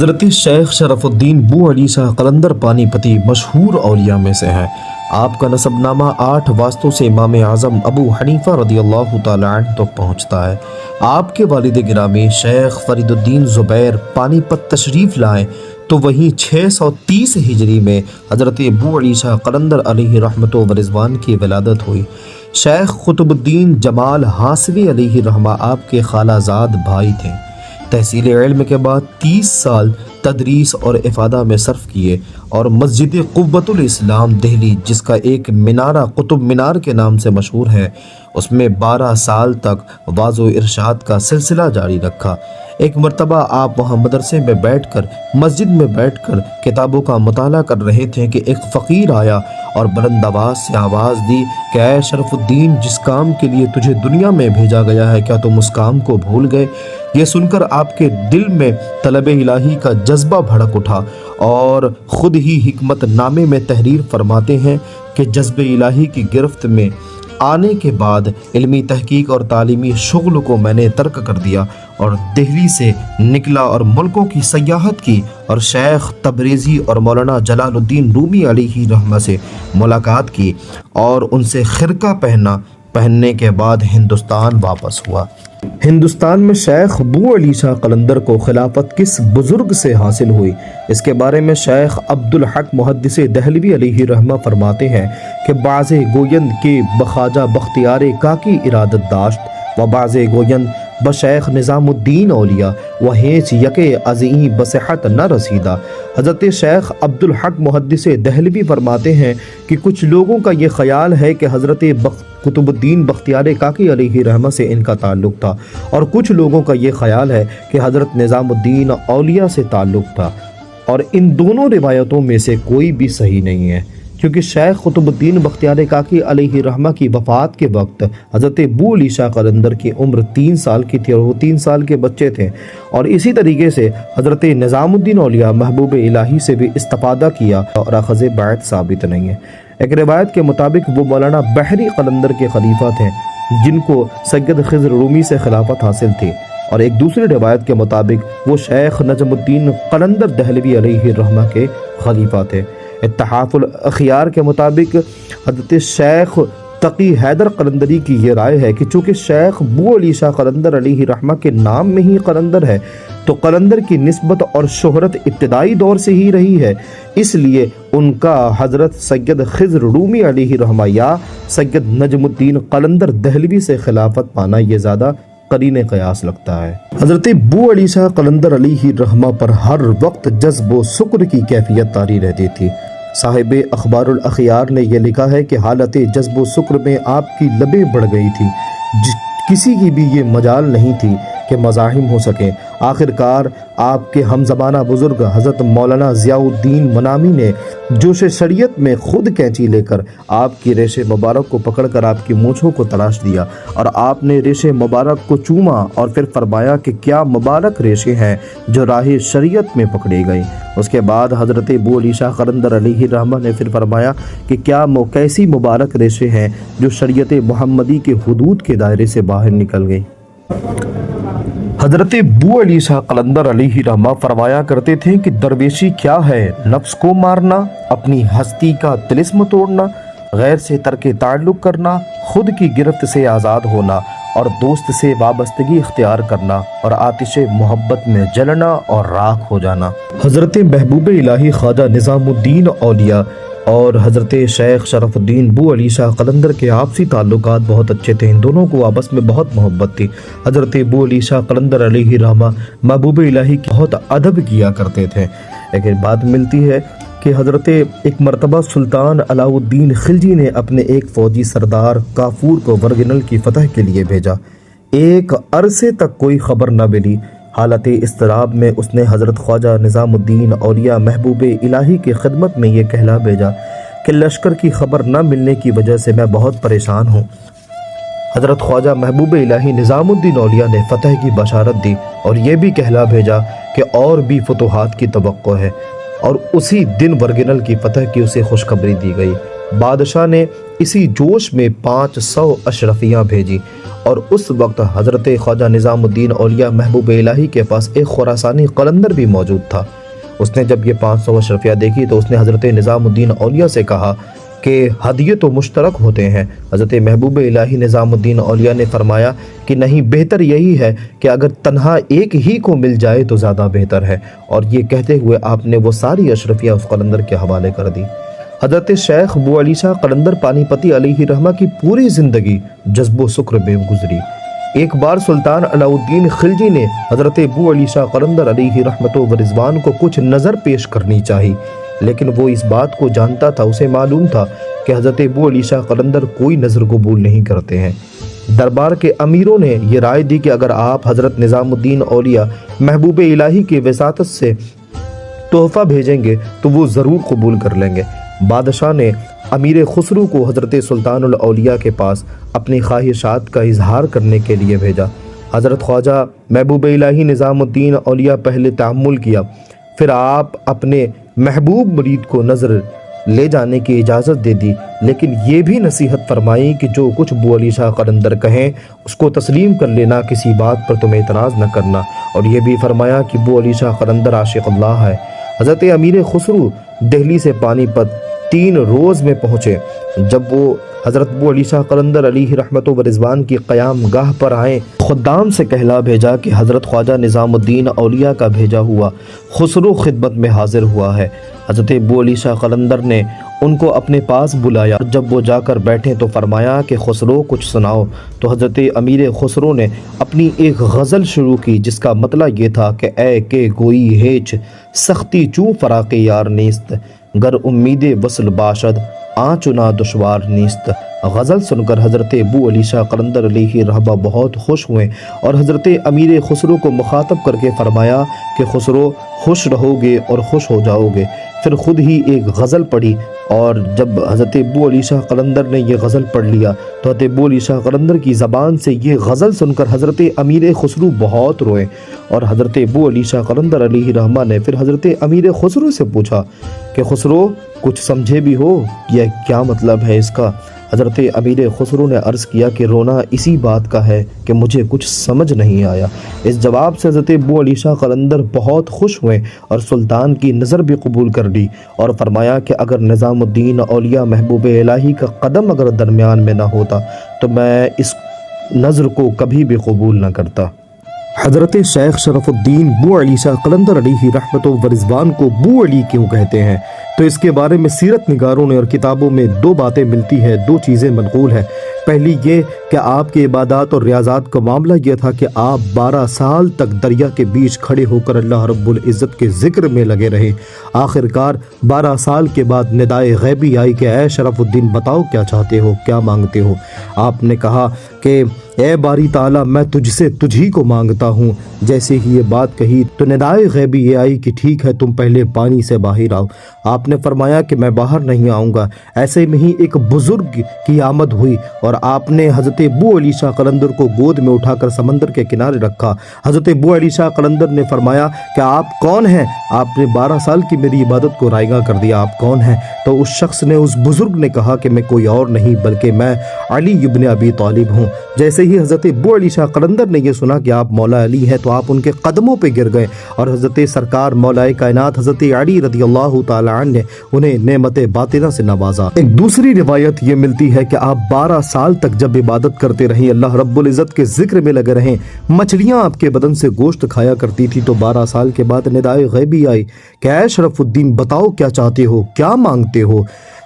حضرت شیخ شرف الدین بو علی شاہ قلندر پانی پتی مشہور اولیاء میں سے ہیں۔ آپ کا نسب نامہ 8 واسطوں سے امام اعظم ابو حنیفہ رضی اللہ تعالی عنہ تک پہنچتا ہے۔ آپ کے والد گرامی شیخ فرید الدین زبیر پانی پت تشریف لائیں تو وہیں 630 ہجری میں حضرت بو علی شاہ قلندر علیہ رحمت و رضوان کی ولادت ہوئی۔ شیخ قطب الدین جمال حاصوی علیہ رحمہ آپ کے خالہ زاد بھائی تھے۔ تحصیل علم کے بعد 30 سال تدریس اور افادہ میں صرف کیے اور مسجد قوت الاسلام دہلی، جس کا ایک مینارہ قطب مینار کے نام سے مشہور ہے، اس میں 12 سال تک واعظ و ارشاد کا سلسلہ جاری رکھا۔ ایک مرتبہ آپ وہاں مدرسے میں بیٹھ کر مسجد میں بیٹھ کر کتابوں کا مطالعہ کر رہے تھے کہ ایک فقیر آیا اور بلند آواز سے آواز دی کہ اے شرف الدین، جس کام کے لیے تجھے دنیا میں بھیجا گیا ہے، کیا تم اس کام کو بھول گئے؟ یہ سن کر آپ کے دل میں طلب الہی کا جذبہ بھڑک اٹھا اور خود ہی حکمت نامے میں تحریر فرماتے ہیں کہ جذب الہی کی گرفت میں آنے کے بعد علمی تحقیق اور تعلیمی شغل کو میں نے ترک کر دیا اور دہلی سے نکلا اور ملکوں کی سیاحت کی اور شیخ تبریزی اور مولانا جلال الدین رومی علیہ رحمہ سے ملاقات کی اور ان سے خرقہ پہننے کے بعد ہندوستان واپس ہوا۔ ہندوستان میں شیخ بو علی شاہ قلندر کو خلافت کس بزرگ سے حاصل ہوئی؟ اس کے بارے میں شیخ عبدالحق محدث دہلوی علیہ رحمہ فرماتے ہیں کہ بعض گویند کے بخواجہ بختیار کاکی ارادت داشت و بعض گویند بشیخ نظام الدین اولیاء و ہیچ یکے ازئیں بصحت نہ رسیدہ۔ حضرت شیخ عبدالحق محدث دہلوی فرماتے ہیں کہ کچھ لوگوں کا یہ خیال ہے کہ حضرت قطب الدین بختیار کاکی علیہ رحمہ سے ان کا تعلق تھا، اور کچھ لوگوں کا یہ خیال ہے کہ حضرت نظام الدین اولیاء سے تعلق تھا، اور ان دونوں روایتوں میں سے کوئی بھی صحیح نہیں ہے، کیونکہ شیخ قطب الدین بختیار کاکی علیہ رحمہ کی وفات کے وقت حضرت بو علی شاہ قلندر کی عمر 3 سال کی تھی اور وہ 3 سال کے بچے تھے، اور اسی طریقے سے حضرت نظام الدین اولیاء محبوب الہی سے بھی استفادہ کیا اور اخذ بیعت ثابت نہیں ہے۔ ایک روایت کے مطابق وہ مولانا بحری قلندر کے خلیفہ تھے جن کو سید خضر رومی سے خلافت حاصل تھی، اور ایک دوسری روایت کے مطابق وہ شیخ نجم الدین قلندر دہلوی علیہ رحمہ کے خلیفہ تھے۔ اتحاف الاخیار کے مطابق حضرت شیخ تقی حیدر قلندری کی یہ رائے ہے کہ چونکہ شیخ بو علی شاہ قلندر علیہ رحمہ کے نام میں ہی قلندر ہے تو قلندر کی نسبت اور شہرت ابتدائی دور سے ہی رہی ہے، اس لیے ان کا حضرت سید خضر رومی علیہ رحمہ یا سید نجم الدین قلندر دہلوی سے خلافت پانا یہ زیادہ قرین قیاس لگتا ہے۔ حضرت بو علی شاہ قلندر علیہ رحمہ پر ہر وقت جذب و سکر کی کیفیت طاری رہتی تھی۔ صاحب اخبار الاخیار نے یہ لکھا ہے کہ حالت جذب و سکر میں آپ کی لبیں بڑھ گئی تھی، کسی کی بھی یہ مجال نہیں تھی کہ مزاحم ہو سکیں۔ آخر کار آپ کے ہم زمانہ بزرگ حضرت مولانا ضیاء الدین منامی نے جوش شریعت میں خود کینچی لے کر آپ کی ریش مبارک کو پکڑ کر آپ کی مونچھوں کو تراش دیا، اور آپ نے ریش مبارک کو چوما اور پھر فرمایا کہ کیا مبارک ریشیں ہیں جو راہ شریعت میں پکڑی گئی۔ اس کے بعد حضرت بو علی شاہ قلندر علیہ رحمہ نے پھر فرمایا کہ کیا کیسی مبارک ریشیں ہیں جو شریعت محمدی کے حدود کے دائرے سے باہر نکل گئی۔ حضرت بو علی شاہ قلندر علیہ رحمہ فرمایا کرتے تھے کہ درویشی کیا ہے؟ نفس کو مارنا، اپنی ہستی کا طلسم توڑنا، غیر سے ترک تعلق کرنا، خود کی گرفت سے آزاد ہونا اور دوست سے وابستگی اختیار کرنا اور آتش محبت میں جلنا اور راکھ ہو جانا۔ حضرت محبوب الہی خواجہ نظام الدین اولیاء اور حضرت شیخ شرف الدین بو علی شاہ قلندر کے آپسی تعلقات بہت اچھے تھے، ان دونوں کو آپس میں بہت محبت تھی۔ حضرت بو علی شاہ قلندر علیہ رحمہ محبوب الہی کی بہت ادب کیا کرتے تھے۔ لیکن بات ملتی ہے کہ حضرت ایک مرتبہ سلطان علاء الدین خلجی نے اپنے ایک فوجی سردار کافور کو ورگنل کی فتح کے لیے بھیجا۔ ایک عرصے تک کوئی خبر نہ ملی۔ حالت اضطراب میں اس نے حضرت خواجہ نظام الدین اولیاء محبوب الہی کی خدمت میں یہ کہلا بھیجا کہ لشکر کی خبر نہ ملنے کی وجہ سے میں بہت پریشان ہوں۔ حضرت خواجہ محبوب الہی نظام الدین اولیاء نے فتح کی بشارت دی اور یہ بھی کہلا بھیجا کہ اور بھی فتوحات کی توقع ہے، اور اسی دن ورگنل کی فتح کی اسے خوشخبری دی گئی۔ بادشاہ نے اسی جوش میں 500 اشرفیاں بھیجی اور اس وقت حضرت خواجہ نظام الدین اولیاء محبوب الہی کے پاس ایک خراسانی قلندر بھی موجود تھا۔ اس نے جب یہ 500 اشرفیاں دیکھی تو اس نے حضرت نظام الدین اولیاء سے کہا کہ ہدیے تو مشترک ہوتے ہیں۔ حضرت محبوب الہی نظام الدین اولیاء نے فرمایا کہ نہیں، بہتر یہی ہے کہ اگر تنہا ایک ہی کو مل جائے تو زیادہ بہتر ہے، اور یہ کہتے ہوئے آپ نے وہ ساری اشرفیاں اس قلندر کے حوالے کر دی۔ حضرت شیخ بو علی شاہ قلندر پانی پتی علیہ رحمہ کی پوری زندگی جذب و سکر میں گزری۔ ایک بار سلطان علاء الدین خلجی نے حضرت بو علی شاہ قلندر علیہ رحمت و رضوان کو کچھ نظر پیش کرنی چاہی، لیکن وہ اس بات کو جانتا تھا، اسے معلوم تھا کہ حضرت بو علی شاہ قلندر کوئی نظر قبول نہیں کرتے ہیں۔ دربار کے امیروں نے یہ رائے دی کہ اگر آپ حضرت نظام الدین اولیاء محبوب الہی کی وساطت سے تحفہ بھیجیں گے تو وہ ضرور قبول کر لیں گے۔ بادشاہ نے امیر خسرو کو حضرت سلطان الاولیاء کے پاس اپنی خواہشات کا اظہار کرنے کے لیے بھیجا۔ حضرت خواجہ محبوب الہی نظام الدین اولیاء پہلے تأمل کیا، پھر آپ اپنے محبوب مرید کو نظر لے جانے کی اجازت دے دی، لیکن یہ بھی نصیحت فرمائی کہ جو کچھ بو علی شاہ قلندر کہیں اس کو تسلیم کر لینا، کسی بات پر تم اعتراض نہ کرنا، اور یہ بھی فرمایا کہ بو علی شاہ قلندر عاشق اللہ ہے۔ حضرت امیر خسرو دہلی سے پانی پت 3 روز میں پہنچے۔ جب وہ حضرت بو علی شاہ قلندر علیہ رحمت و رضوان کی قیام گاہ پر آئیں، خدام سے کہلا بھیجا کہ حضرت خواجہ نظام الدین اولیاء کا بھیجا ہوا خسرو خدمت میں حاضر ہوا ہے۔ حضرت بو علی شاہ قلندر نے ان کو اپنے پاس بلایا، اور جب وہ جا کر بیٹھے تو فرمایا کہ خسرو کچھ سناؤ۔ تو حضرت امیر خسرو نے اپنی ایک غزل شروع کی جس کا مطلب یہ تھا کہ اے کہ گوئی ہیچ سختی چوں فراق یار نیست، گر امید وصل باشد آنچنا دشوار نیست۔ غزل سن کر حضرت بو علی شاہ قلندر علیہ رحمہ بہت خوش ہوئے اور حضرت امیر خسرو کو مخاطب کر کے فرمایا کہ خسرو، خوش رہو گے اور خوش ہو جاؤ گے۔ پھر خود ہی ایک غزل پڑھی، اور جب حضرت بو علی شاہ قلندر نے یہ غزل پڑھ لیا تو حضرت بو علی شاہ قلندر کی زبان سے یہ غزل سن کر حضرت امیر خسرو بہت روئے، اور حضرت بو علی شاہ قلندر علیہ رحمہ نے پھر حضرت امیر خسرو سے پوچھا کہ خسرو کچھ سمجھے بھی ہو، یہ کیا مطلب ہے اس کا؟ حضرت امیر خسرو نے عرض کیا کہ رونا اسی بات کا ہے کہ مجھے کچھ سمجھ نہیں آیا۔ اس جواب سے حضرت بو علی شاہ قلندر بہت خوش ہوئے اور سلطان کی نظر بھی قبول کر لی، اور فرمایا کہ اگر نظام الدین اولیاء محبوب الہی کا قدم اگر درمیان میں نہ ہوتا تو میں اس نظر کو کبھی بھی قبول نہ کرتا۔ حضرت شیخ شرف الدین بو علی شاہ قلندر علیہ رحمت و رضوان کو بو علی کیوں کہتے ہیں؟ تو اس کے بارے میں سیرت نگاروں نے اور کتابوں میں 2 باتیں ملتی ہیں، 2 چیزیں منقول ہیں۔ پہلی یہ کہ آپ کے عبادات اور ریاضات کا معاملہ یہ تھا کہ آپ 12 سال تک دریا کے بیچ کھڑے ہو کر اللہ رب العزت کے ذکر میں لگے رہے۔ آخر کار 12 سال کے بعد ندائے غیبی آئی کہ اے شرف الدین بتاؤ کیا چاہتے ہو، کیا مانگتے ہو؟ آپ نے کہا کہ اے باری تعالیٰ میں تجھ سے تجھ ہی کو مانگتا ہوں۔ جیسے ہی یہ بات کہی تو ندائے غیبی یہ آئی کہ ٹھیک ہے تم پہلے پانی سے باہر آؤ۔ آپ نے فرمایا کہ میں باہر نہیں آؤں گا۔ ایسے میں ہی ایک بزرگ کی آمد ہوئی اور آپ نے حضرت بو علی شاہ قلندر کو گود میں اٹھا کر سمندر کے کنارے رکھا۔ حضرت بو علی شاہ قلندر نے فرمایا کہ آپ کون ہیں؟ آپ نے 12 سال کی میری عبادت کو رائیگاں کر دیا، آپ کون ہیں؟ تو اس شخص نے، اس بزرگ نے کہا کہ میں کوئی اور نہیں بلکہ میں علی ابن ابی طالب ہوں۔ جیسے ہی حضرت بو علی شاہ قلندر نے یہ سنا کہ آپ مولا علی ہیں تو آپ ان کے قدموں پہ گر گئے اور حضرت سرکار مولا کائنات حضرت علی رضی اللہ تعالی عنہ نے انہیں نعمت باطنہ سے نوازا۔ ایک دوسری روایت یہ ملتی ہے کہ آپ 12 سال تک جب عبادت کرتے رہیں، اللہ رب العزت کے ذکر میں لگے رہیں، مچھلیاں آپ کے بدن سے گوشت کھایا کرتی تھی، تو 12 سال کے بعد ندائے غیبی آئی کہ اے شرف الدین بتاؤ کیا چاہتے ہو، کیا مانگتے ہو؟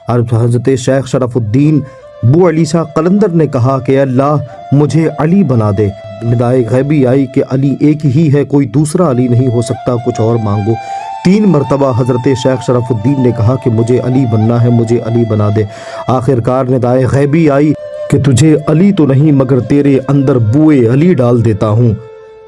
اور حضرت شیخ شرف الدین بو علی شاہ قلندر نے کہا کہ اللہ مجھے علی بنا دے۔ ندائے غیبی آئی کہ علی ایک ہی ہے، کوئی دوسرا علی نہیں ہو سکتا، کچھ اور مانگو۔ 3 مرتبہ حضرت شیخ شرف الدین نے کہا کہ مجھے علی بننا ہے، مجھے علی بنا دے۔ آخر کار ندائے غیبی آئی کہ تجھے علی تو نہیں مگر تیرے اندر بوئے علی ڈال دیتا ہوں۔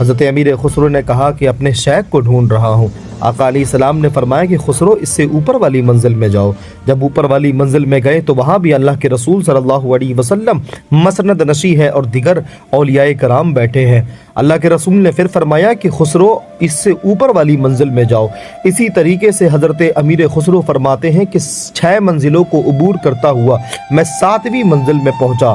حضرت امیر خسرو نے کہا کہ اپنے شیخ کو ڈھونڈ رہا ہوں۔ آقا علیہ السلام نے فرمایا کہ خسرو اس سے اوپر والی منزل میں جاؤ۔ جب اوپر والی منزل میں گئے تو وہاں بھی اللہ کے رسول صلی اللہ علیہ وسلم مسند نشی ہے اور دیگر اولیاء کرام بیٹھے ہیں۔ اللہ کے رسول نے پھر فرمایا کہ خسرو اس سے اوپر والی منزل میں جاؤ۔ اسی طریقے سے حضرت امیر خسرو فرماتے ہیں کہ 6 منزلوں کو عبور کرتا ہوا میں 7ویں منزل میں پہنچا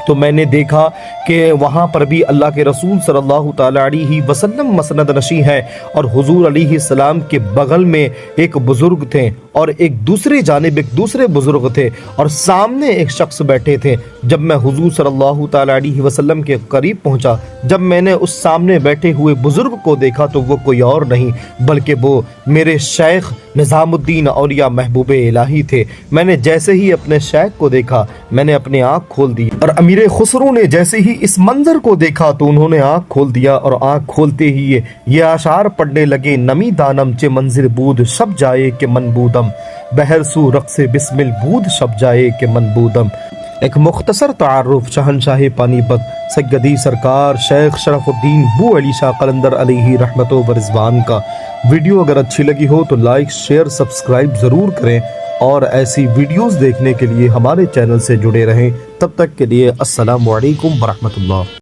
تو میں نے دیکھا کہ وہاں پر بھی اللہ کے رسول صلی اللہ تعالی علیہ وسلم مسند نشی ہے اور حضور علیہ السلام کے بغل میں ایک بزرگ تھے اور ایک دوسری جانب ایک دوسرے بزرگ تھے اور سامنے ایک شخص بیٹھے تھے۔ جب میں حضور صلی اللہ تعالی علیہ وسلم کے قریب پہنچا، جب میں نے اس سامنے بیٹھے ہوئے بزرگ کو دیکھا تو وہ کوئی اور نہیں بلکہ وہ میرے شیخ نظام الدین اولیاء محبوب الہی تھے۔ میں نے جیسے ہی اپنے شیخ کو دیکھا میں نے اپنی آنکھ کھول دی اور امیر خسرو نے جیسے ہی اس منظر کو دیکھا تو انہوں نے آنکھ کھول دیا اور آنکھ کھولتے ہی یہ اشعار پڑھنے لگے: نمی دانم چے منظر بود شب جائے کہ من بودم، بہر سو رقص بسمل بود شب جائے کہ من بودم۔ ایک مختصر تعارف شہنشاہ پانی پت سیدی سرکار شیخ شرف الدین بو علی شاہ قلندر علیہ رحمت و رضوان کا۔ ویڈیو اگر اچھی لگی ہو تو لائک شیئر سبسکرائب ضرور کریں اور ایسی ویڈیوز دیکھنے کے لیے ہمارے چینل سے جڑے رہیں۔ تب تک کے لیے السلام علیکم ورحمۃ اللہ۔